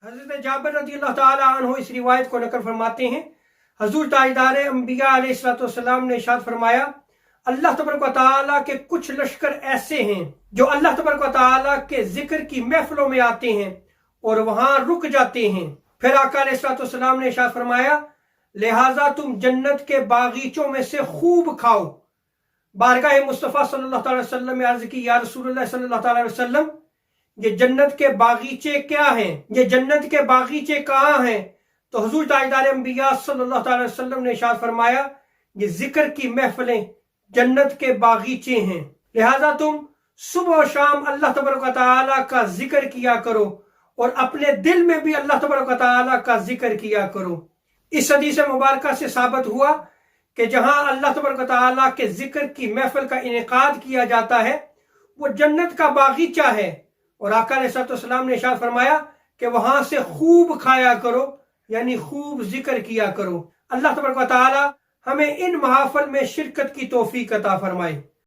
हज़रत जाबिर रज़ियल्लाहु ताला अन्हु इस रिवायत को नकल फरमाते हैं, हजूर ताजदार अंबिया अलैहिस्सलाम ने इरशाद फरमाया, अल्लाह तबारक व तआला के कुछ लश्कर ऐसे हैं जो अल्लाह तबारक व तआला के जिक्र की महफिलों में आते हैं और वहां रुक जाते हैं। फिर आका अलैहिस्सलाम ने इरशाद फरमाया, लिहाजा तुम जन्नत के बागीचों में से खूब खाओ। बारगाह मुस्तफ़ा सल्लल्लाहु अलैहि वसल्लम में अर्ज की, या रसूलुल्लाह सल्लल्लाहु अलैहि वसल्लम, ये जन्नत के बागीचे क्या हैं? ये जन्नत के बागीचे कहाँ हैं? तो हुजूर ताजदार अंबिया सल्लल्लाहु अलैहि वसल्लम ने इरशाद फरमाया, ये जिक्र की महफिलें जन्नत के बागीचे हैं। लिहाजा तुम सुबह और शाम अल्लाह तबारक व तआला का जिक्र किया करो और अपने दिल में भी अल्लाह तबारक व तआला का जिक्र किया करो। इस हदीस मुबारक से साबित हुआ कि जहां अल्लाह तबारक व तआला के जिक्र की महफिल का इनेकाद किया जाता है वो जन्नत का बागीचा है। और आका अलैहिस्सलाम ने इरशाद फरमाया कि वहां से खूब खाया करो, यानी खूब जिक्र किया करो। अल्लाह तबारक व तआला हमें इन महाफिल में शिरकत की तौफीक अता फरमाए।